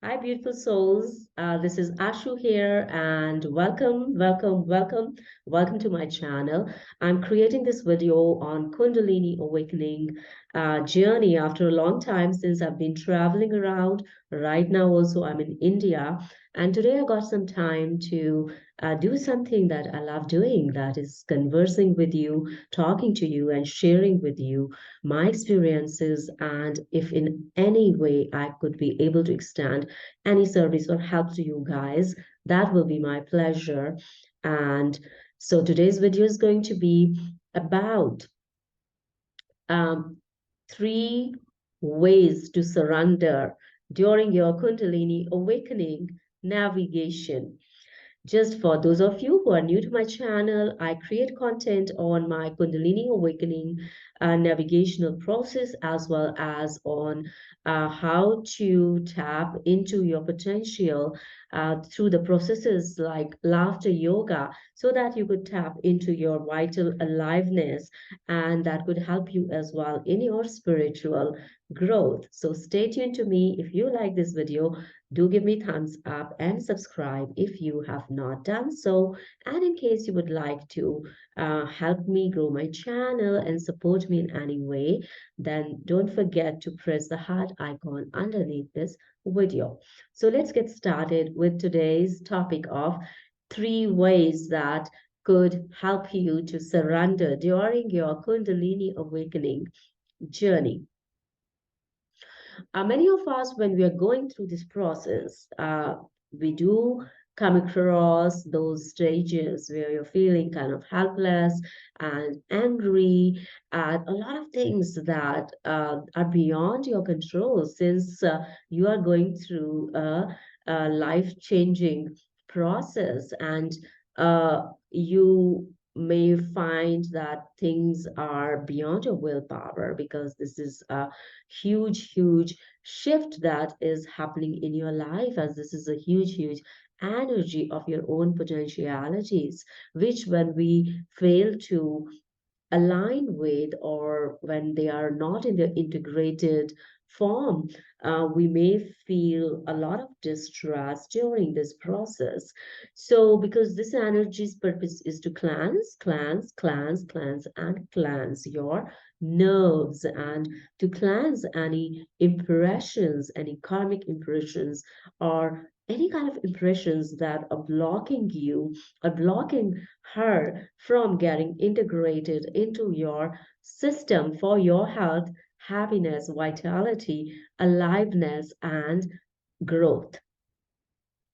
Hi, beautiful souls. This is Ashu here, and welcome to my channel. I'm creating this video on Kundalini Awakening journey after a long time since I've been traveling around. Right now, also, I'm in India, and today I got some time to do something that I love doing, that is conversing with you, talking to you, and sharing with you my experiences. And if in any way I could be able to extend any service or help to you guys, that will be my pleasure. And so today's video is going to be about um, 3 ways to surrender during your Kundalini awakening navigation. Just for those of you who are new to my channel, I create content on my Kundalini Awakening navigational process as well as on how to tap into your potential through the processes like laughter yoga so that you could tap into your vital aliveness, and that could help you as well in your spiritual growth. So stay tuned to me. If you like this video, do give me thumbs up and subscribe if you have not done so. And in case you would like to help me grow my channel and support me in any way, then don't forget to press the heart icon underneath this video. So let's get started with today's topic of 3 ways that could help you to surrender during your Kundalini awakening journey. Many of us, when we are going through this process, we do come across those stages where you're feeling kind of helpless and angry at a lot of things that are beyond your control, since you are going through a life-changing process, and you may find that things are beyond your willpower, because this is a huge shift that is happening in your life, as this is a huge energy of your own potentialities, which when we fail to align with, or when they are not in the integrated form, we may feel a lot of distress during this process. So, because this energy's purpose is to cleanse your nerves, and to cleanse any impressions, any karmic impressions, or any kind of impressions that are blocking you, are blocking her from getting integrated into your system for your health, happiness, vitality, aliveness, and growth.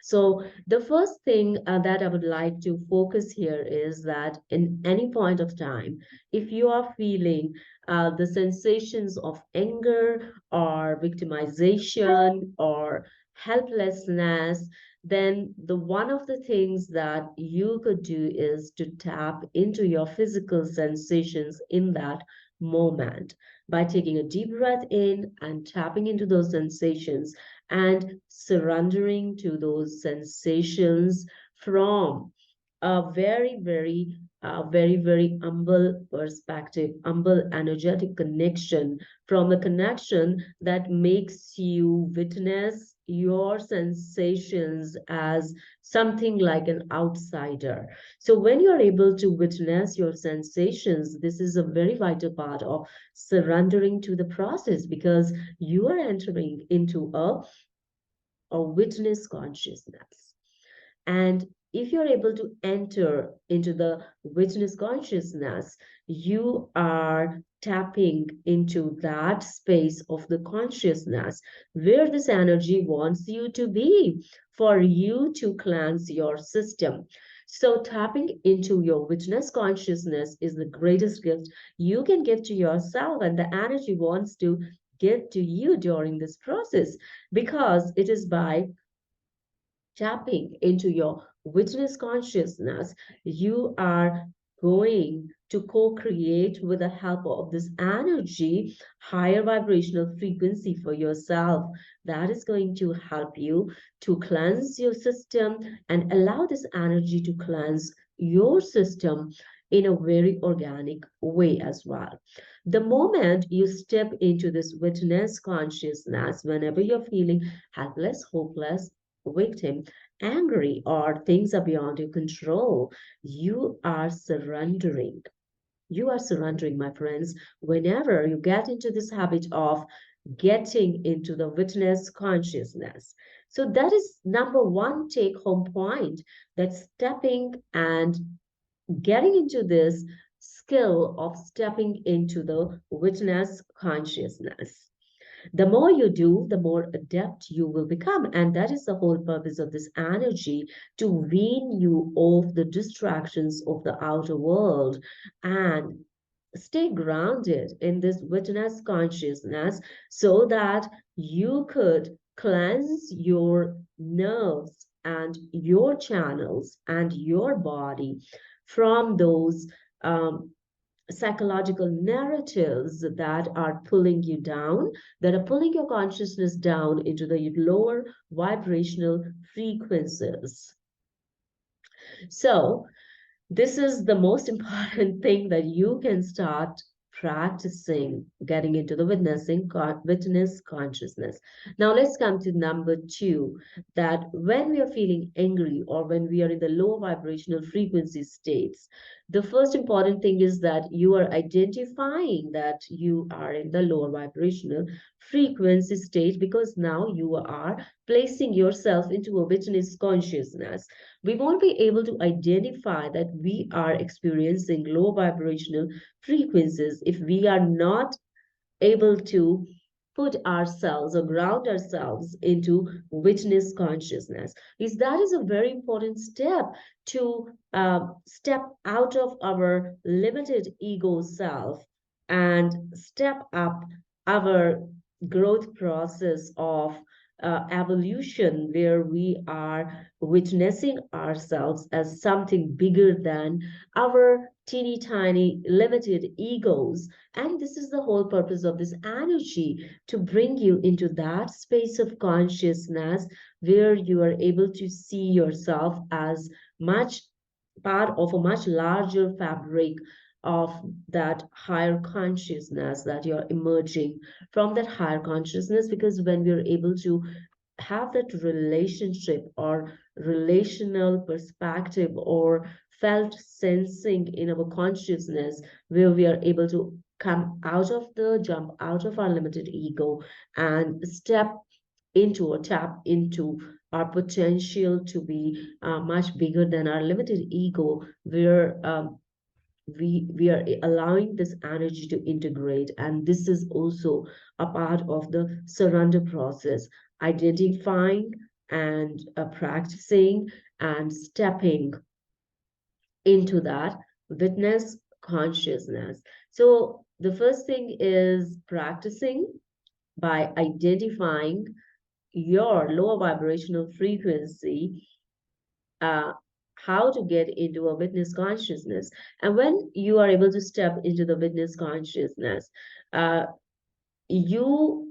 So, the first thing that I would like to focus here is that in any point of time, if you are feeling the sensations of anger or victimization or helplessness, then the one of the things that you could do is to tap into your physical sensations in that moment by taking a deep breath in and tapping into those sensations and surrendering to those sensations from a very humble perspective, humble energetic connection, from a connection that makes you witness your sensations as something like an outsider. So when you're able to witness your sensations, this is a very vital part of surrendering to the process, because you are entering into a witness consciousness. And if you're able to enter into the witness consciousness, you are tapping into that space of the consciousness where this energy wants you to be, for you to cleanse your system. So, tapping into your witness consciousness is the greatest gift you can give to yourself, and the energy wants to give to you during this process, because it is by tapping into your witness consciousness, you are going to co-create, with the help of this energy, higher vibrational frequency for yourself that is going to help you to cleanse your system and allow this energy to cleanse your system in a very organic way as well. The moment you step into this witness consciousness, whenever you're feeling helpless, hopeless, victim, angry, or things are beyond your control, you are surrendering. You are surrendering, my friends. Whenever you get into this habit of getting into the witness consciousness. So that is number one take home point, that stepping and getting into this skill of stepping into the witness consciousness. The more you do, the more adept you will become. And that is the whole purpose of this energy, to wean you off the distractions of the outer world and stay grounded in this witness consciousness so that you could cleanse your nerves and your channels and your body from those psychological narratives that are pulling you down, that are pulling your consciousness down into the lower vibrational frequencies. So, this is the most important thing that you can start practicing, getting into the witness consciousness. Now let's come to number two, that when we are feeling angry or when we are in the low vibrational frequency states, the first important thing is that you are identifying that you are in the lower vibrational frequency state, because now you are placing yourself into a witness consciousness. We won't be able to identify that we are experiencing low vibrational frequencies if we are not able to put ourselves or ground ourselves into witness consciousness. Is that is a very important step to step out of our limited ego self and step up our growth process of evolution, where we are witnessing ourselves as something bigger than our teeny tiny limited egos. And this is the whole purpose of this energy, to bring you into that space of consciousness where you are able to see yourself as much part of a much larger fabric of that higher consciousness, that you're emerging from that higher consciousness. Because when we're able to have that relationship or relational perspective or felt sensing in our consciousness, where we are able to jump out of our limited ego and step into or tap into our potential to be much bigger than our limited ego, where we are allowing this energy to integrate. And this is also a part of the surrender process, identifying and practicing and stepping into that witness consciousness. So the first thing is practicing by identifying your lower vibrational frequency, uh, how to get into a witness consciousness. And when you are able to step into the witness consciousness, you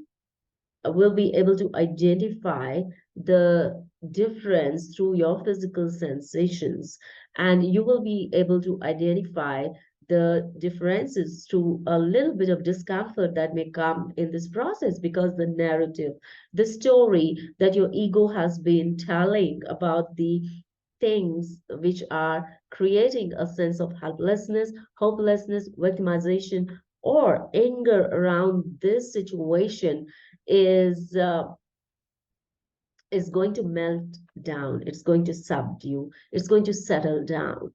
will be able to identify the difference through your physical sensations, and you will be able to identify the differences through a little bit of discomfort that may come in this process, because the narrative, the story that your ego has been telling about the things which are creating a sense of helplessness, hopelessness, victimization, or anger around this situation is is going to melt down. It's going to subdue. It's going to settle down.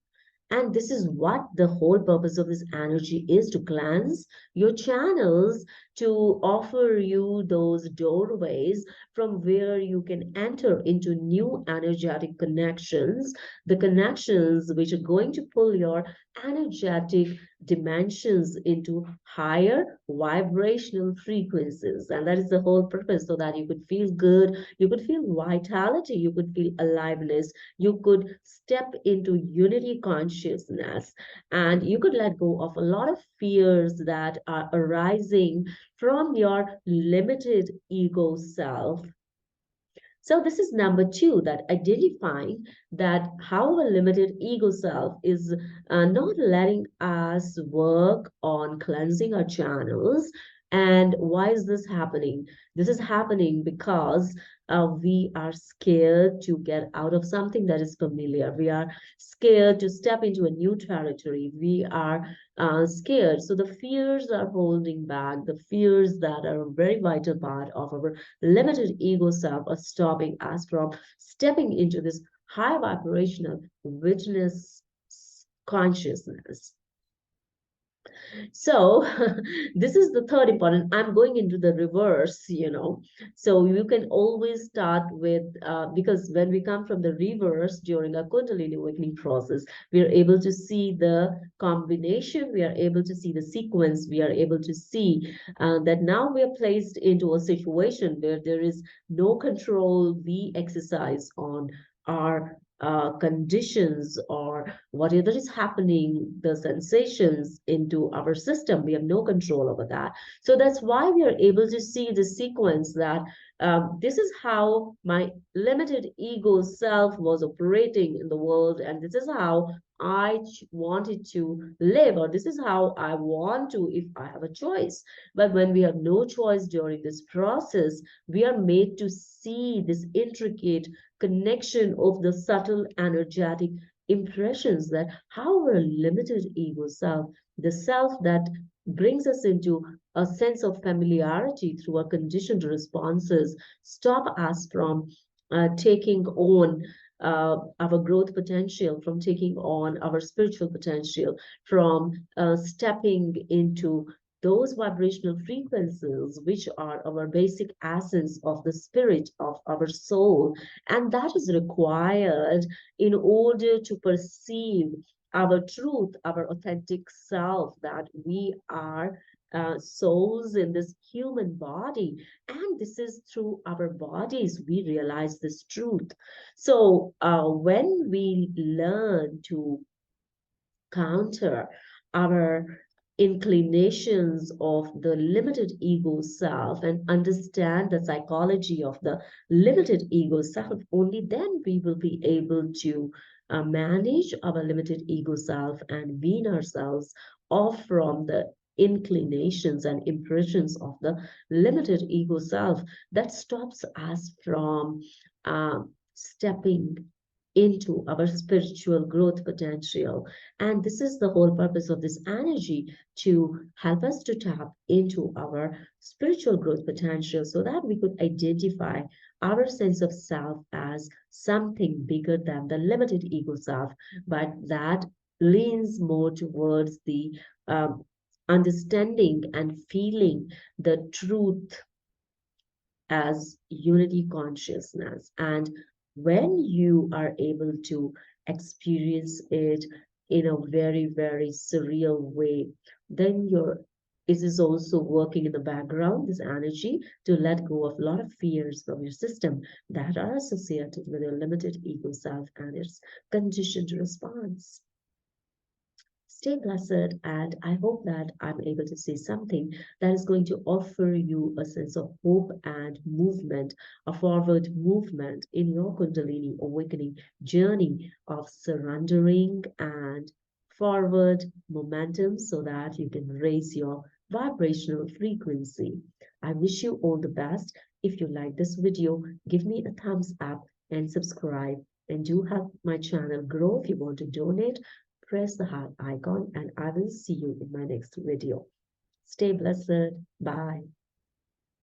And this is what the whole purpose of this energy is, to cleanse your channels, to offer you those doorways from where you can enter into new energetic connections, the connections which are going to pull your energetic dimensions into higher vibrational frequencies. And that is the whole purpose, so that you could feel good, you could feel vitality, you could feel aliveness, you could step into unity consciousness, and you could let go of a lot of fears that are arising from your limited ego self. So this is number two, that identifying that how a limited ego self is not letting us work on cleansing our channels. And why is this happening? This is happening because we are scared to get out of something that is familiar. We are scared to step into a new territory. We are scared. So the fears are holding back, the fears that are a very vital part of our limited ego self are stopping us from stepping into this high vibrational witness consciousness. So this is the third important. I'm going into the reverse. So you can always start with, because when we come from the reverse during a Kundalini awakening process, we are able to see the combination, we are able to see the sequence, we are able to see that now we are placed into a situation where there is no control we exercise on our conditions or whatever is happening, the sensations into our system. We have no control over that. So that's why we are able to see the sequence that this is how my limited ego self was operating in the world, and this is how I wanted to live, or this is how I want to if I have a choice. But when we have no choice during this process, we are made to see this intricate connection of the subtle energetic impressions that how our limited ego self, the self that brings us into a sense of familiarity through our conditioned responses, stop us from taking on our growth potential, from taking on our spiritual potential, from stepping into those vibrational frequencies which are our basic essence of the spirit of our soul. And that is required in order to perceive our truth, our authentic self, that we are souls in this human body. And this is through our bodies we realize this truth. So when we learn to counter our inclinations of the limited ego self and understand the psychology of the limited ego self, only then we will be able to manage our limited ego self and wean ourselves off from the inclinations and impressions of the limited ego self that stops us from stepping into our spiritual growth potential. And this is the whole purpose of this energy, to help us to tap into our spiritual growth potential so that we could identify our sense of self as something bigger than the limited ego self, but that leans more towards the understanding and feeling the truth as unity consciousness. And when you are able to experience it in a very, very surreal way, then it is also working in the background, this energy, to let go of a lot of fears from your system that are associated with your limited ego self and its conditioned response. Stay blessed, and I hope that I'm able to say something that is going to offer you a sense of hope and movement, a forward movement in your Kundalini awakening journey of surrendering and forward momentum so that you can raise your vibrational frequency. I wish you all the best. If you like this video, give me a thumbs up and subscribe. And do help my channel grow. If you want to donate, press the heart icon, and I will see you in my next video. Stay blessed. Bye.